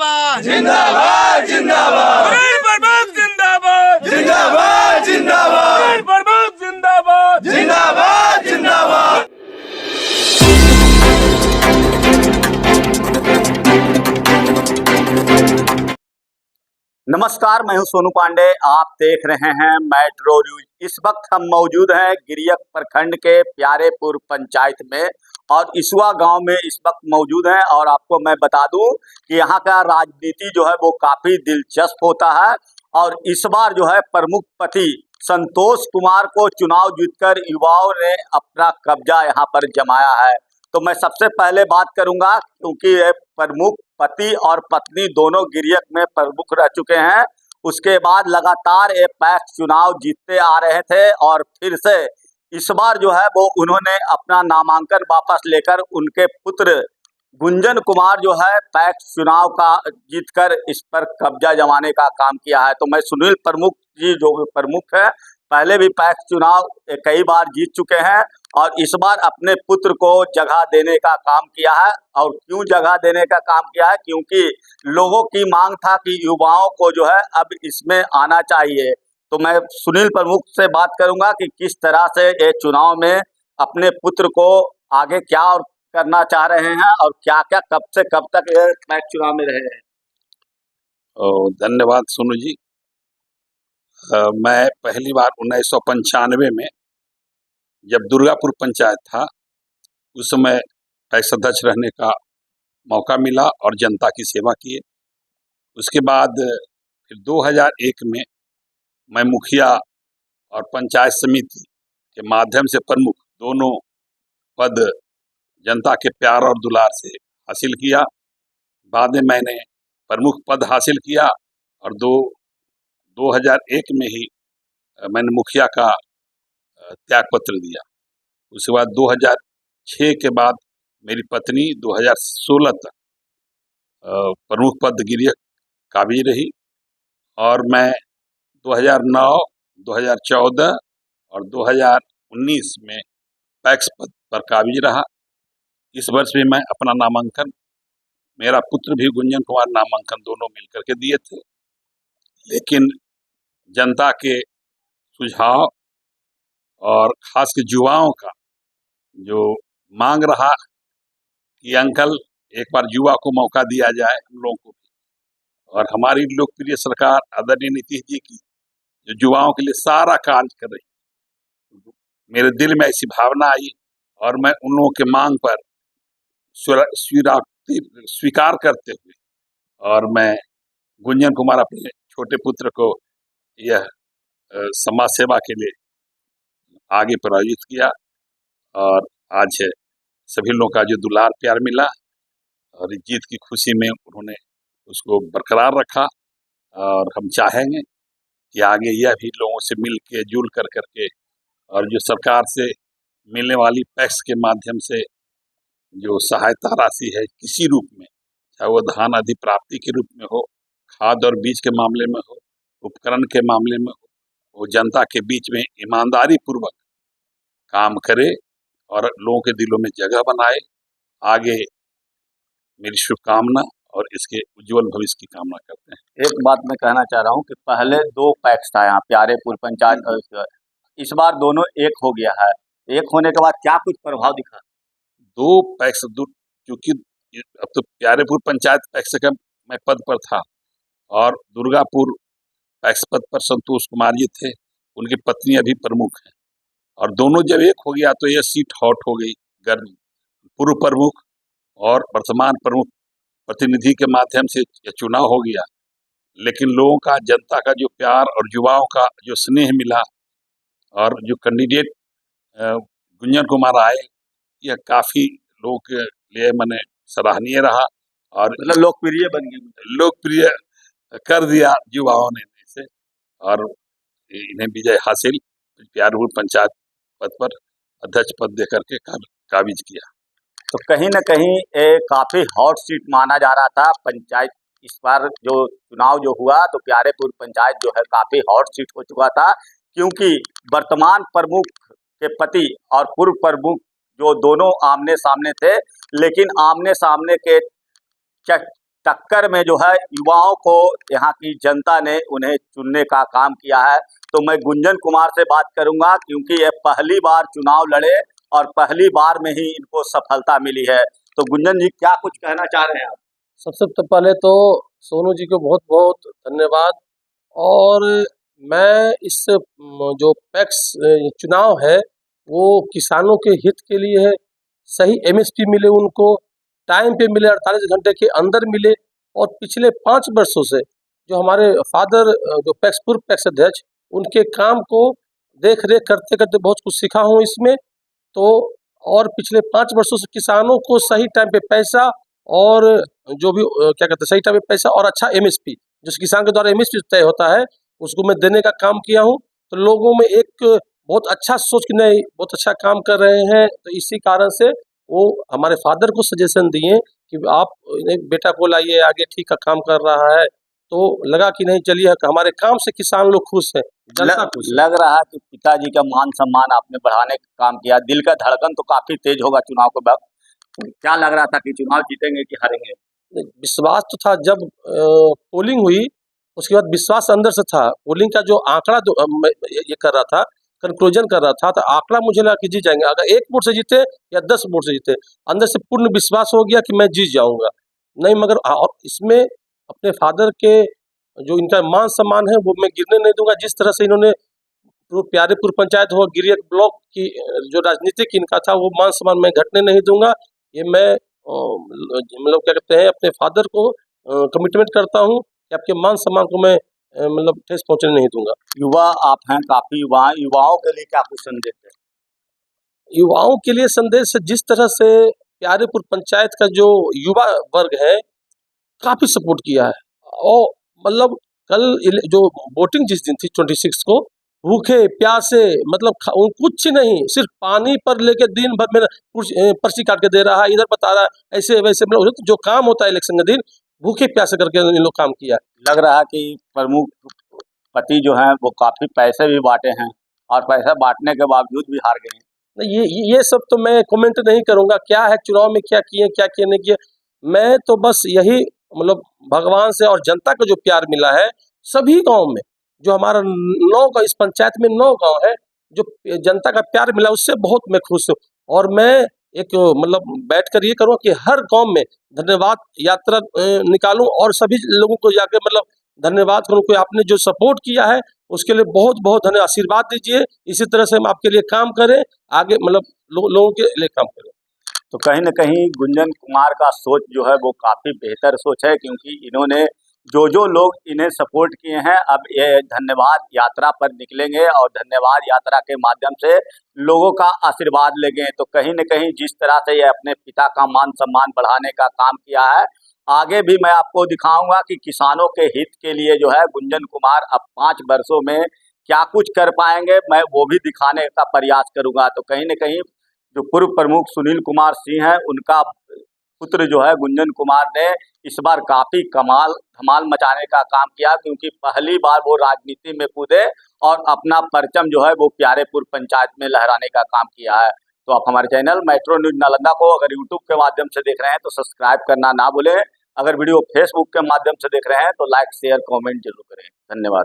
जिंदाबाद जिंदाबाद जिंदाबाद सुनील प्रमुख जिंदाबाद जिंदाबाद जिंदाबाद सुनील प्रमुख जिंदाबाद जिंदाबाद जिंदाबाद। नमस्कार, मैं हूं सोनू पांडे। आप देख रहे हैं मेट्रो न्यूज। इस वक्त हम मौजूद हैं गिरियक प्रखंड के प्यारेपुर पंचायत में और इसवा गांव में इस वक्त मौजूद हैं। और आपको मैं बता दूं कि यहां का राजनीति जो है वो काफी दिलचस्प होता है। और इस बार जो है प्रमुख पति संतोष कुमार को चुनाव जीतकर युवाओं ने अपना कब्जा यहां पर जमाया है। तो मैं सबसे पहले बात करूंगा, क्योंकि ये प्रमुख पति और पत्नी दोनों गिरियक में प्रमुख रह चुके हैं। उसके बाद लगातार ये पैक्स चुनाव जीतते आ रहे थे और फिर से इस बार जो है वो उन्होंने अपना नामांकन वापस लेकर उनके पुत्र गुंजन कुमार जो है पैक्स चुनाव का जीतकर इस पर कब्जा जमाने का काम किया है। तो मैं सुनील प्रमुख जी जो प्रमुख है, पहले भी पैक्स चुनाव कई बार जीत चुके हैं और इस बार अपने पुत्र को जगह देने का काम किया है। और क्यों जगह देने का काम किया है? क्योंकि लोगों की मांग था कि युवाओं को जो है अब इसमें आना चाहिए। तो मैं सुनील प्रमुख से बात करूंगा कि किस तरह से ये चुनाव में अपने पुत्र को आगे क्या और करना चाह रहे हैं और क्या क्या कब से कब तक ये पैक्स चुनाव में रहे हैं। धन्यवाद सोनू जी। मैं पहली बार 1995 में जब दुर्गापुर पंचायत था उस समय पैक्स अध्यक्ष रहने का मौका मिला और जनता की सेवा किए। उसके बाद फिर 2001 में मैं मुखिया और पंचायत समिति के माध्यम से प्रमुख दोनों पद जनता के प्यार और दुलार से हासिल किया। बाद में मैंने प्रमुख पद हासिल किया और 2001 में ही मैंने मुखिया का त्याग पत्र दिया। उसके बाद 2006 के बाद मेरी पत्नी 2016 तक प्रमुख पद गिरियक का भी रही और मैं 2009, 2014 और 2019 में पैक्स पद पर काबिज रहा। इस वर्ष भी मैं अपना नामांकन, मेरा पुत्र भी गुंजन कुमार नामांकन दोनों मिलकर के दिए थे, लेकिन जनता के सुझाव और खास के युवाओं का जो मांग रहा कि अंकल एक बार युवा को मौका दिया जाए हम लोगों को भी, और हमारी लोकप्रिय सरकार आदरणीय नीतीश जी की जो युवाओं के लिए सारा कार्य कर रही, मेरे दिल में ऐसी भावना आई और मैं उन लोगों के मांग पर स्वीकार करते हुए और मैं गुंजन कुमार अपने छोटे पुत्र को यह समाज सेवा के लिए आगे प्रायोजित किया और आज सभी लोगों का जो दुलार प्यार मिला और जीत की खुशी में उन्होंने उसको बरकरार रखा। और हम चाहेंगे कि आगे यह भी लोगों से मिल के जुल कर करके और जो सरकार से मिलने वाली पैक्स के माध्यम से जो सहायता राशि है किसी रूप में, चाहे वो धान अधिप्राप्ति के रूप में हो, खाद और बीज के मामले में हो, उपकरण के मामले में हो, वो जनता के बीच में ईमानदारी पूर्वक काम करे और लोगों के दिलों में जगह बनाए। आगे मेरी शुभकामना और इसके उज्जवल भविष्य की कामना करते हैं। एक बात मैं कहना चाह रहा हूँ कि पहले दो पैक्स था यहाँ प्यारेपुर पंचायत, इस बार दोनों एक हो गया है। एक होने के बाद क्या कुछ प्रभाव दिखा? दो पैक्स क्योंकि अब तो प्यारेपुर पंचायत पैक्स का मैं पद पर था और दुर्गापुर पैक्स पद पर संतोष कुमार जी थे, उनकी पत्नी अभी प्रमुख है और दोनों जब एक हो गया तो यह सीट हॉट हो गई गर्म। पूर्व प्रमुख और वर्तमान प्रमुख प्रतिनिधि के माध्यम से यह चुनाव हो गया, लेकिन लोगों का, जनता का जो प्यार और युवाओं का जो स्नेह मिला और जो कैंडिडेट गुंजन कुमार आए, यह काफ़ी लोगों के लिए मैंने सराहनीय रहा और मतलब लोकप्रिय बन गए, लोकप्रिय कर दिया युवाओं ने इसे और इन्हें विजय हासिल प्यारेपुर पंचायत पद पर अध्यक्ष पद देकर के काबिज किया। तो कहीं ना कहीं काफी हॉट सीट माना जा रहा था पंचायत। इस बार जो चुनाव जो हुआ तो प्यारेपुर पंचायत जो है काफी हॉट सीट हो चुका था, क्योंकि वर्तमान प्रमुख के पति और पूर्व प्रमुख जो दोनों आमने सामने थे, लेकिन आमने सामने के टक्कर में जो है युवाओं को यहाँ की जनता ने उन्हें चुनने का काम किया है। तो मैं गुंजन कुमार से बात करूंगा क्योंकि ये पहली बार चुनाव लड़े और पहली बार में ही इनको सफलता मिली है। तो गुंजन जी, क्या कुछ कहना चाह रहे हैं आप? सबसे पहले तो सोनू जी को बहुत बहुत धन्यवाद। और मैं इस जो पैक्स चुनाव है वो किसानों के हित के लिए है। सही एमएसपी मिले उनको, टाइम पे मिले, 48 घंटे के अंदर मिले। और पिछले 5 वर्षों से जो हमारे फादर जो पैक्स पूर्व पैक्स अध्यक्ष, उनके काम को देख रेख करते करते बहुत कुछ सीखा हूँ इसमें। तो और पिछले 5 वर्षों से किसानों को सही टाइम पे पैसा और जो भी क्या कहते हैं सही टाइम पे पैसा और अच्छा एमएसपी, जिस किसान के द्वारा एमएसपी तय होता है, उसको मैं देने का काम किया हूँ। तो लोगों में एक बहुत अच्छा सोच कि नहीं, बहुत अच्छा काम कर रहे हैं। तो इसी कारण से वो हमारे फादर को सजेशन दिए कि आप बेटा को लाइए, आगे ठीक का काम कर रहा है। तो लगा कि नहीं, चलिए हमारे काम से किसान लोग खुश हैं, जनता खुश है। लग रहा है कि पिताजी का मान सम्मान आपने बढ़ाने का काम किया। दिल का धड़कन तो काफी तेज होगा चुनाव के वक्त। क्या लग रहा था कि चुनाव जीतेंगे कि हारेंगे? विश्वास तो था जब पोलिंग हुई, उसके बाद विश्वास अंदर से था। पोलिंग का जो आंकड़ा मैं ये कर रहा था, कंक्लूजन कर रहा था, तो आंकड़ा मुझे लगा कि जीत जाएंगे। अगर 1 वोट से जीते या 10 वोट से जीते, अंदर से पूर्ण विश्वास हो गया कि मैं जीत जाऊंगा। नहीं, मगर और इसमें अपने फादर के जो इनका मान सम्मान है वो मैं गिरने नहीं दूंगा। जिस तरह से इन्होंने प्यारेपुर पंचायत हो, गिरियक ब्लॉक की जो राजनीतिक इनका था, वो मान सम्मान मैं घटने नहीं दूंगा। ये मैं मतलब क्या कहते हैं, अपने फादर को कमिटमेंट करता हूँ कि आपके मान सम्मान को मैं मतलब ठेस पहुंचने नहीं दूंगा। युवा आप हैं, काफी युवा, युवाओं के लिए क्या कुछ संदेश है? युवाओं के लिए संदेश, जिस तरह से प्यारेपुर पंचायत का जो युवा वर्ग है काफी सपोर्ट किया है। और मतलब कल जो वोटिंग जिस दिन थी 26 को, भूखे प्यासे मतलब कुछ नहीं, सिर्फ पानी पर लेके दिन भर मेरा पर्ची काट के दे रहा है, इधर बता रहा है, ऐसे वैसे मतलब जो काम होता है इलेक्शन के दिन, भूखे प्यासे करके इन लोग काम किया। लग रहा है कि प्रमुख पति जो हैं वो काफी पैसे भी बांटे हैं और पैसा बांटने के बावजूद भी हार गए हैं। नहीं, ये सब तो मैं कमेंट नहीं करूंगा, क्या है चुनाव में क्या किए क्या किए नहीं किए। मैं तो बस यही मतलब भगवान से और जनता को जो प्यार मिला है सभी गांव में, जो हमारा 9 गाँव, इस पंचायत में 9 गांव है, जो जनता का प्यार मिला उससे बहुत मैं खुश हूँ। और मैं एक मतलब बैठकर ये करूँ कि हर गांव में धन्यवाद यात्रा निकालूं और सभी लोगों को जाकर मतलब धन्यवाद करूँ कि आपने जो सपोर्ट किया है उसके लिए बहुत बहुत धन्यवाद। आशीर्वाद दीजिए, इसी तरह से हम आपके लिए काम करें, आगे मतलब लोगों के लिए काम करें। तो कहीं न कहीं गुंजन कुमार का सोच जो है वो काफ़ी बेहतर सोच है, क्योंकि इन्होंने जो लोग इन्हें सपोर्ट किए हैं, अब ये धन्यवाद यात्रा पर निकलेंगे और धन्यवाद यात्रा के माध्यम से लोगों का आशीर्वाद लेंगे। तो कहीं न कहीं जिस तरह से ये अपने पिता का मान सम्मान बढ़ाने का काम किया है, आगे भी मैं आपको दिखाऊंगा कि किसानों के हित के लिए जो है गुंजन कुमार अब 5 वर्षों में क्या कुछ कर पाएंगे, मैं वो भी दिखाने का प्रयास करूंगा। तो कहीं न कहीं जो पूर्व प्रमुख सुनील कुमार सिंह हैं, उनका पुत्र जो है गुंजन कुमार ने इस बार काफ़ी धमाल मचाने का काम किया, क्योंकि पहली बार वो राजनीति में कूदे और अपना परचम जो है वो प्यारेपुर पंचायत में लहराने का काम किया है। तो आप हमारे चैनल मेट्रो न्यूज़ नालंदा को अगर यूट्यूब के माध्यम से देख रहे हैं तो सब्सक्राइब करना ना भूलें। अगर वीडियो फेसबुक के माध्यम से देख रहे हैं तो लाइक शेयर कमेंट जरूर करें। धन्यवाद।